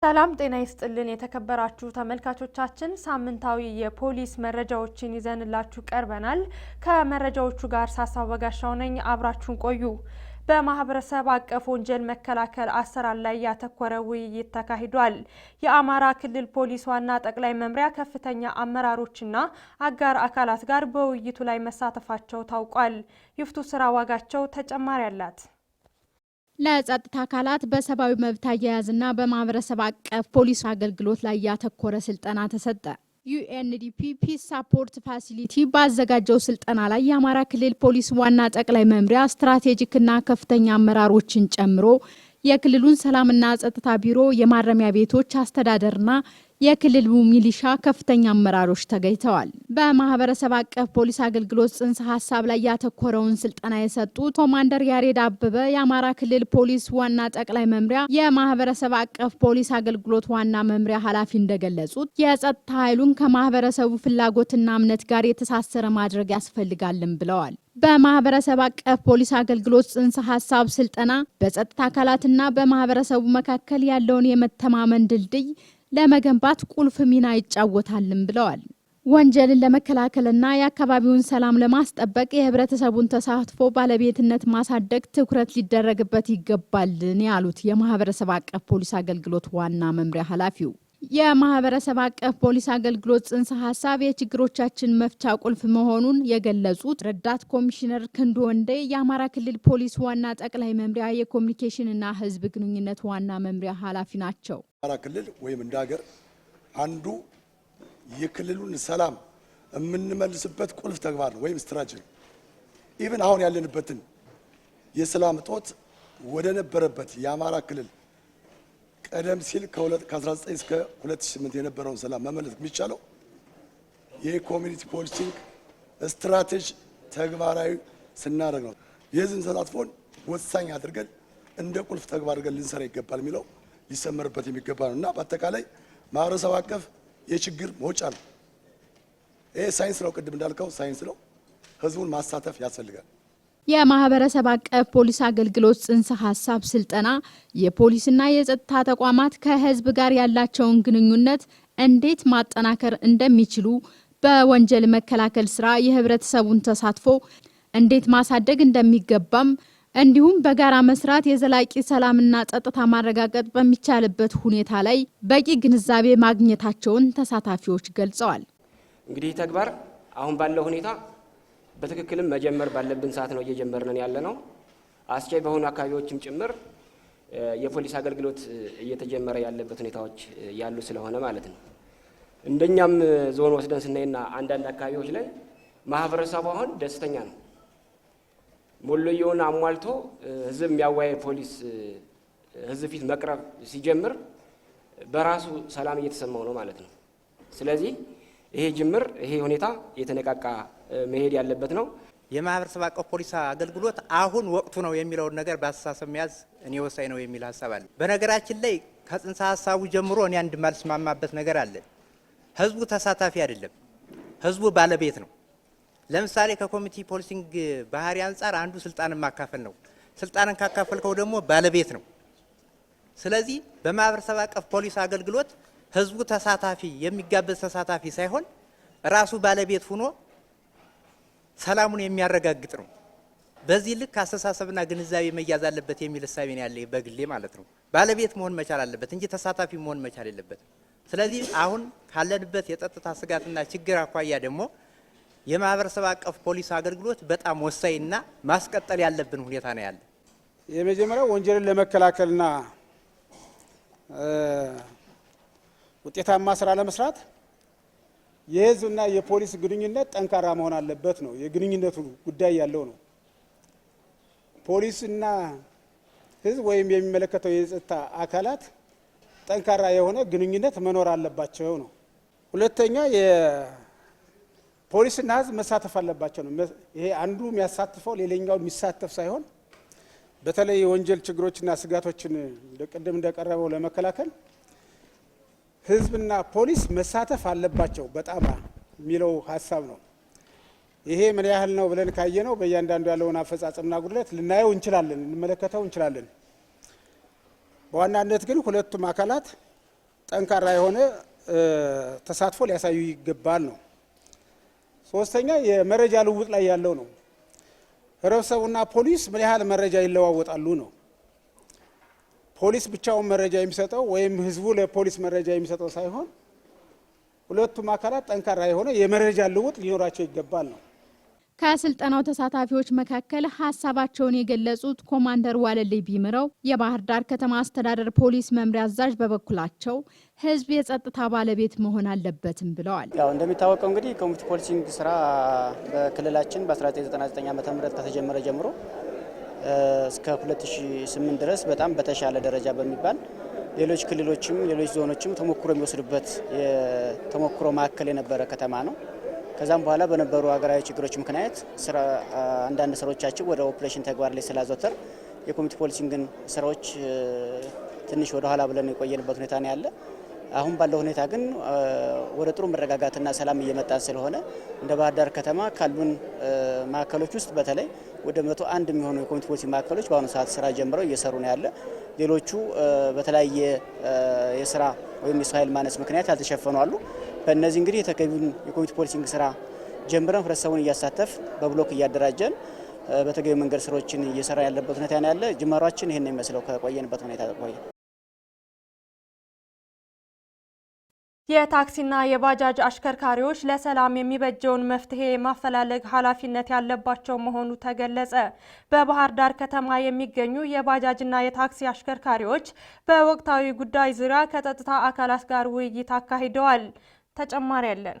ሰላም ጤና ይስጥልን የተከበራችሁ ተመልካቾቻችን ሳምንታዊ የፖሊስ መረጃዎችን ይዘንላችሁ ቀርበናል። ከመረጃዎቹ ጋር ሳሳው በጋሻው ነኝ። አብራችሁን ቆዩ። በማህበረሰብ አቀፍ ወንጀል መከላከል አሰራር ላይ ያተኮረ ውይይት ተካሂዷል። የአማራ ክልል ፖሊስ ዋና ጠቅላይ መምሪያ ከፍተኛ አመራሮችና አጋር አካላት ጋር በውይይቱ ላይ መሳተፋቸው ታውቋል። ይፍቱ ስራ ዋጋቸው ተጨማሪ አላት። ለጸጥታ አካላት በሰብአዊ መብት አያያዝና በማህበረሰብ አቀፍ ፖሊስ አገልግሎት ላይ ያተኮረ ስልጠና ተሰጠ። ዩኤንዲፒ ፒስ ሳፖርት ፋሲሊቲ ባዘጋጀው ስልጠና ላይ የአማራ ክልል ፖሊስ ዋና ጠቅላይ መምሪያ ስትራቴጂክና ከፍተኛ አመራሮችን ጨምሮ የክልሉን ሰላምና ጸጥታ ቢሮ፣ የማረሚያ ቤቶች አስተዳደርና የክልሉ ሚሊሻ ከፍተኛ አመራሮች ተገኝተዋል። በማህበረሰብ አቀፍ ፖሊስ አገልግሎት ጽንሰ ሀሳብ ላይ ያተኮረውን ስልጠና የሰጡት ኮማንደር ያሬድ አበበ የአማራ ክልል ፖሊስ ዋና ጠቅላይ መምሪያ የማህበረሰብ አቀፍ ፖሊስ አገልግሎት ዋና መምሪያ ኃላፊ እንደገለጹት የጸጥታ ኃይሉን ከማህበረሰቡ ፍላጎትና እምነት ጋር የተሳሰረ ማድረግ ያስፈልጋልን ብለዋል። በማህበረሰብ አቀፍ ፖሊስ አገልግሎት ጽንሰ ሀሳብ ስልጠና በጸጥታ አካላትና በማህበረሰቡ መካከል ያለውን የመተማመን ድልድይ ለመገንባት ቁልፍ ሚና ይጫወታልም ብለዋል። ወንጀልን ለመከላከልና የአካባቢውን ሰላም ለማስጠበቅ የህብረተሰቡን ተሳትፎ ባለቤትነት ማሳደግ ትኩረት ሊደረግበት ይገባል ያሉት የማህበረሰብ አቀፍ ፖሊስ አገልግሎት ዋና መምሪያ ኃላፊው የማህበረሰብ አቀፍ ፖሊስ አገልግሎት ጽንሰ ሀሳብ የችግሮቻችን መፍቻ ቁልፍ መሆኑን የገለጹት ረዳት ኮሚሽነር ክንዱ ወንዴ የአማራ ክልል ፖሊስ ዋና ጠቅላይ መምሪያ የኮሚኒኬሽንና ህዝብ ግንኙነት ዋና መምሪያ ኃላፊ ናቸው። አማራ ክልል ወይም እንደ ሀገር አንዱ የክልሉን ሰላም የምንመልስበት ቁልፍ ተግባር ነው ወይም ስትራቴጂ ነው። ኢቭን አሁን ያለንበትን የሰላም እጦት ወደ ነበረበት የአማራ ክልል ቀደም ሲል ከ19 እስከ 2008 የነበረውን ሰላም መመለስ የሚቻለው የኮሚኒቲ ፖሊሲንግ ስትራቴጂ ተግባራዊ ስናደርግ ነው። የህዝብን ተሳትፎን ወሳኝ አድርገን እንደ ቁልፍ ተግባር አድርገን ልንሰራ ይገባል የሚለው ሊሰመርበት የሚገባ ነው እና በአጠቃላይ ማህበረሰብ አቀፍ የችግር መውጫ ነው። ይሄ ሳይንስ ነው፣ ቅድም እንዳልከው ሳይንስ ነው። ህዝቡን ማሳተፍ ያስፈልጋል። የማህበረሰብ አቀፍ ፖሊስ አገልግሎት ጽንሰ ሀሳብ ስልጠና የፖሊስና የጸጥታ ተቋማት ከህዝብ ጋር ያላቸውን ግንኙነት እንዴት ማጠናከር እንደሚችሉ፣ በወንጀል መከላከል ስራ የህብረተሰቡን ተሳትፎ እንዴት ማሳደግ እንደሚገባም እንዲሁም በጋራ መስራት የዘላቂ ሰላምና ጸጥታ ማረጋገጥ በሚቻልበት ሁኔታ ላይ በቂ ግንዛቤ ማግኘታቸውን ተሳታፊዎች ገልጸዋል። እንግዲህ ተግባር አሁን ባለው ሁኔታ በትክክልም መጀመር ባለብን ሰዓት ነው እየጀመርነን ያለ ነው። አስቻይ በሆኑ አካባቢዎችም ጭምር የፖሊስ አገልግሎት እየተጀመረ ያለበት ሁኔታዎች ያሉ ስለሆነ ማለት ነው። እንደኛም ዞን ወስደን ስናይና አንዳንድ አካባቢዎች ላይ ማህበረሰቡ አሁን ደስተኛ ነው። ሞሎየውን አሟልቶ ህዝብ የሚያወያይ ፖሊስ ህዝብ ፊት መቅረብ ሲጀምር በራሱ ሰላም እየተሰማው ነው ማለት ነው። ስለዚህ ይሄ ጅምር ይሄ ሁኔታ የተነቃቃ መሄድ ያለበት ነው። የማህበረሰብ አቀፍ ፖሊስ አገልግሎት አሁን ወቅቱ ነው የሚለውን ነገር በአስተሳሰብ መያዝ እኔ ወሳኝ ነው የሚል ሀሳብ አለ። በነገራችን ላይ ከጽንሰ ሀሳቡ ጀምሮ እኔ አንድ ማልስማማበት ነገር አለ። ህዝቡ ተሳታፊ አይደለም፣ ህዝቡ ባለቤት ነው። ለምሳሌ ከኮሚኒቲ ፖሊሲንግ ባህሪ አንጻር አንዱ ስልጣንን ማካፈል ነው። ስልጣንን ካካፈልከው ደግሞ ባለቤት ነው። ስለዚህ በማህበረሰብ አቀፍ ፖሊስ አገልግሎት ህዝቡ ተሳታፊ የሚጋበዝ ተሳታፊ ሳይሆን ራሱ ባለቤት ሆኖ ሰላሙን የሚያረጋግጥ ነው። በዚህ ልክ አስተሳሰብና ግንዛቤ መያዝ አለበት የሚል ሐሳብ ነው ያለኝ በግሌ ማለት ነው። ባለቤት መሆን መቻል አለበት እንጂ ተሳታፊ መሆን መቻል የለበትም። ስለዚህ አሁን ካለንበት የጸጥታ ስጋትና ችግር አኳያ ደግሞ የማህበረሰብ አቀፍ ፖሊስ አገልግሎት በጣም ወሳኝና ማስቀጠል ያለብን ሁኔታ ነው ያለ። የመጀመሪያው ወንጀልን ለመከላከልና ውጤታማ ስራ ለመስራት የህዝብና የፖሊስ ግንኙነት ጠንካራ መሆን አለበት ነው። የግንኙነቱ ጉዳይ ያለው ነው። ፖሊስና ህዝብ ወይም የሚመለከተው የጸጥታ አካላት ጠንካራ የሆነ ግንኙነት መኖር አለባቸው ነው። ሁለተኛ የፖሊስና ህዝብ መሳተፍ አለባቸው ነው። ይሄ አንዱ የሚያሳትፈው ሌላኛው የሚሳተፍ ሳይሆን በተለይ የወንጀል ችግሮችና ስጋቶችን ቅድም እንደቀረበው ለመከላከል ህዝብና ፖሊስ መሳተፍ አለባቸው በጣም የሚለው ሀሳብ ነው። ይሄ ምን ያህል ነው ብለን ካየነው በእያንዳንዱ ያለውን አፈጻጸምና ጉድለት ልናየው እንችላለን፣ እንመለከተው እንችላለን። በዋናነት ግን ሁለቱም አካላት ጠንካራ የሆነ ተሳትፎ ሊያሳዩ ይገባል ነው። ሶስተኛ የመረጃ ልውውጥ ላይ ያለው ነው። ህብረተሰቡና ፖሊስ ምን ያህል መረጃ ይለዋወጣሉ ነው። ፖሊስ ብቻውን መረጃ የሚሰጠው ወይም ህዝቡ ለፖሊስ መረጃ የሚሰጠው ሳይሆን ሁለቱም አካላት ጠንካራ የሆነ የመረጃ ልውውጥ ሊኖራቸው ይገባል ነው። ከስልጠናው ተሳታፊዎች መካከል ሀሳባቸውን የገለጹት ኮማንደር ዋለልይ ቢምረው የባህር ዳር ከተማ አስተዳደር ፖሊስ መምሪያ አዛዥ በበኩላቸው ህዝብ የጸጥታ ባለቤት መሆን አለበትም ብለዋል። ያው እንደሚታወቀው እንግዲህ ኮሚኒቲ ፖሊሲንግ ስራ በክልላችን በ1999 ዓ.ም ከተጀመረ ጀምሮ እስከ 2008 ድረስ በጣም በተሻለ ደረጃ በሚባል ሌሎች ክልሎችም ሌሎች ዞኖችም ተሞክሮ የሚወስዱበት የተሞክሮ ማዕከል የነበረ ከተማ ነው። ከዛም በኋላ በነበሩ ሀገራዊ ችግሮች ምክንያት አንዳንድ ስራዎቻችን ወደ ኦፕሬሽን ተግባር ላይ ስላዘወተር የኮሚኒቲ ፖሊሲንግን ስራዎች ትንሽ ወደ ኋላ ብለን የቆየንበት ሁኔታ ነው ያለ። አሁን ባለው ሁኔታ ግን ወደ ጥሩ መረጋጋትና ሰላም እየመጣን ስለሆነ እንደ ባህር ዳር ከተማ ካሉን ማዕከሎች ውስጥ በተለይ ወደ 101 የሚሆኑ የኮሚኒቲ ፖሊሲ ማዕከሎች በአሁኑ ሰዓት ስራ ጀምረው እየሰሩ ነው ያለ። ሌሎቹ በተለያየ የስራ ወይም የሰው ኃይል ማነስ ምክንያት ያልተሸፈኑ አሉ። በእነዚህ እንግዲህ የተገቢውን የኮሚኒቲ ፖሊሲንግ ስራ ጀምረን ህብረተሰቡን እያሳተፍ በብሎክ እያደራጀን በተገቢው መንገድ ስራዎችን እየሰራ ያለበት ሁኔታ ነው ያለ። ጅማሯችን ይሄን ነው የሚመስለው ከቆየንበት ሁኔታ ቆየ። የታክሲና የባጃጅ አሽከርካሪዎች ለሰላም የሚበጀውን መፍትሄ ማፈላለግ ኃላፊነት ያለባቸው መሆኑ ተገለጸ። በባህር ዳር ከተማ የሚገኙ የባጃጅና የታክሲ አሽከርካሪዎች በወቅታዊ ጉዳይ ዙሪያ ከጸጥታ አካላት ጋር ውይይት አካሂደዋል። ተጨማሪ ያለን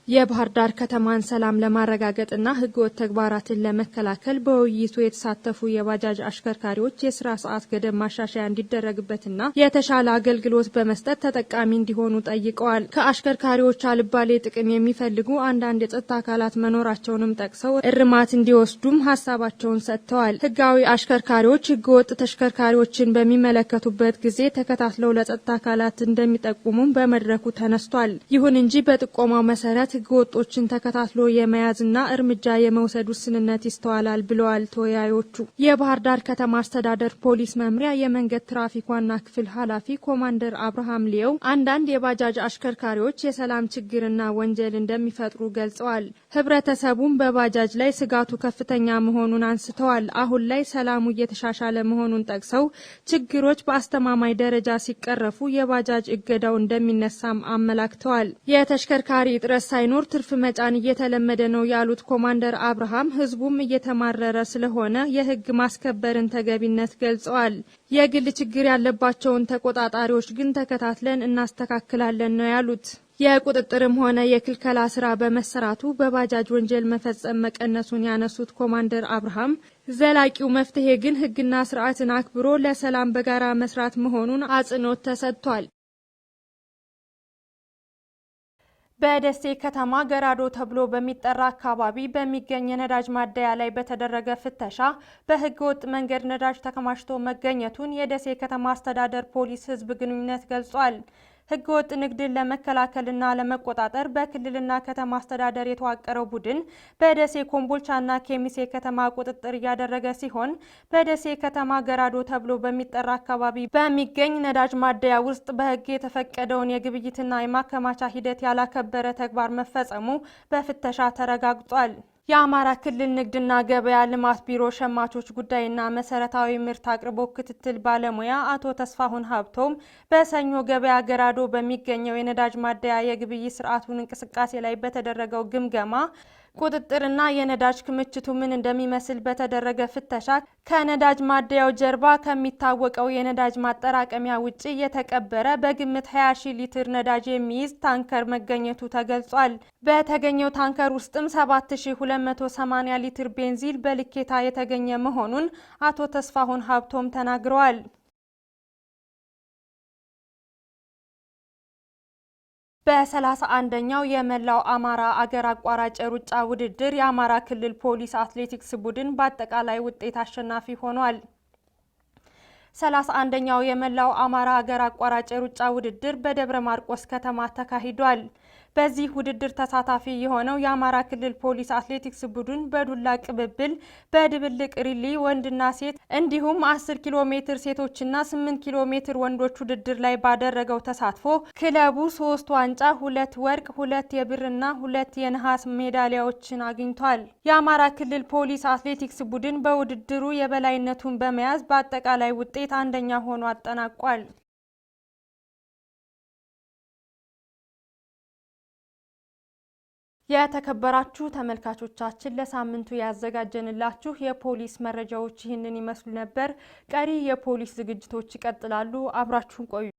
የባህር ዳር ከተማን ሰላም ለማረጋገጥና ህገወጥ ተግባራትን ለመከላከል በውይይቱ የተሳተፉ የባጃጅ አሽከርካሪዎች የስራ ሰዓት ገደብ ማሻሻያ እንዲደረግበትና የተሻለ አገልግሎት በመስጠት ተጠቃሚ እንዲሆኑ ጠይቀዋል። ከአሽከርካሪዎች አልባሌ ጥቅም የሚፈልጉ አንዳንድ የጸጥታ አካላት መኖራቸውንም ጠቅሰው እርማት እንዲወስዱም ሀሳባቸውን ሰጥተዋል። ህጋዊ አሽከርካሪዎች ህገወጥ ተሽከርካሪዎችን በሚመለከቱበት ጊዜ ተከታትለው ለጸጥታ አካላት እንደሚጠቁሙም በመድረኩ ተነስቷል። ይሁን እንጂ በጥቆማው መሰረት ህገወጦችን ተከታትሎ የመያዝና እርምጃ የመውሰድ ውስንነት ይስተዋላል ብለዋል ተወያዮቹ። የባህር ዳር ከተማ አስተዳደር ፖሊስ መምሪያ የመንገድ ትራፊክ ዋና ክፍል ኃላፊ ኮማንደር አብርሃም ሊየው አንዳንድ የባጃጅ አሽከርካሪዎች የሰላም ችግርና ወንጀል እንደሚፈጥሩ ገልጸዋል። ህብረተሰቡም በባጃጅ ላይ ስጋቱ ከፍተኛ መሆኑን አንስተዋል። አሁን ላይ ሰላሙ እየተሻሻለ መሆኑን ጠቅሰው ችግሮች በአስተማማኝ ደረጃ ሲቀረፉ የባጃጅ እገዳው እንደሚነሳም አመላክተዋል። የተሽከርካሪ እጥረት ሳይኖር ትርፍ መጫን እየተለመደ ነው ያሉት ኮማንደር አብርሃም ህዝቡም እየተማረረ ስለሆነ የህግ ማስከበርን ተገቢነት ገልጸዋል። የግል ችግር ያለባቸውን ተቆጣጣሪዎች ግን ተከታትለን እናስተካክላለን ነው ያሉት። የቁጥጥርም ሆነ የክልከላ ስራ በመሰራቱ በባጃጅ ወንጀል መፈጸም መቀነሱን ያነሱት ኮማንደር አብርሃም ዘላቂው መፍትሄ ግን ህግና ስርዓትን አክብሮ ለሰላም በጋራ መስራት መሆኑን አጽንኦት ተሰጥቷል። በደሴ ከተማ ገራዶ ተብሎ በሚጠራ አካባቢ በሚገኝ የነዳጅ ማደያ ላይ በተደረገ ፍተሻ በህገወጥ መንገድ ነዳጅ ተከማችቶ መገኘቱን የደሴ ከተማ አስተዳደር ፖሊስ ህዝብ ግንኙነት ገልጿል። ህገወጥ ንግድን ለመከላከልና ለመቆጣጠር በክልልና ከተማ አስተዳደር የተዋቀረው ቡድን በደሴ ኮምቦልቻና ኬሚሴ ከተማ ቁጥጥር እያደረገ ሲሆን በደሴ ከተማ ገራዶ ተብሎ በሚጠራ አካባቢ በሚገኝ ነዳጅ ማደያ ውስጥ በህግ የተፈቀደውን የግብይትና የማከማቻ ሂደት ያላከበረ ተግባር መፈጸሙ በፍተሻ ተረጋግጧል። የአማራ ክልል ንግድና ገበያ ልማት ቢሮ ሸማቾች ጉዳይና መሰረታዊ ምርት አቅርቦት ክትትል ባለሙያ አቶ ተስፋሁን ሀብቶም በሰኞ ገበያ ገራዶ በሚገኘው የነዳጅ ማደያ የግብይት ስርዓቱን እንቅስቃሴ ላይ በተደረገው ግምገማ ቁጥጥርና የነዳጅ ክምችቱ ምን እንደሚመስል በተደረገ ፍተሻ ከነዳጅ ማደያው ጀርባ ከሚታወቀው የነዳጅ ማጠራቀሚያ ውጪ የተቀበረ በግምት 20,000 ሊትር ነዳጅ የሚይዝ ታንከር መገኘቱ ተገልጿል። በተገኘው ታንከር ውስጥም 7280 ሊትር ቤንዚን በልኬታ የተገኘ መሆኑን አቶ ተስፋሁን ሀብቶም ተናግረዋል። በ31ኛው የመላው አማራ አገር አቋራጭ ሩጫ ውድድር የአማራ ክልል ፖሊስ አትሌቲክስ ቡድን በአጠቃላይ ውጤት አሸናፊ ሆኗል። 31ኛው የመላው አማራ አገር አቋራጭ ሩጫ ውድድር በደብረ ማርቆስ ከተማ ተካሂዷል። በዚህ ውድድር ተሳታፊ የሆነው የአማራ ክልል ፖሊስ አትሌቲክስ ቡድን በዱላ ቅብብል፣ በድብልቅ ሪሊ ወንድና ሴት እንዲሁም 10 ኪሎ ሜትር ሴቶችና 8 ኪሎ ሜትር ወንዶች ውድድር ላይ ባደረገው ተሳትፎ ክለቡ 3 ዋንጫ፣ 2 ወርቅ፣ 2 የብርና 2 የነሐስ ሜዳሊያዎችን አግኝቷል። የአማራ ክልል ፖሊስ አትሌቲክስ ቡድን በውድድሩ የበላይነቱን በመያዝ በአጠቃላይ ውጤት አንደኛ ሆኖ አጠናቋል። የተከበራችሁ ተመልካቾቻችን ለሳምንቱ ያዘጋጀንላችሁ የፖሊስ መረጃዎች ይህንን ይመስሉ ነበር። ቀሪ የፖሊስ ዝግጅቶች ይቀጥላሉ። አብራችሁን ቆዩ።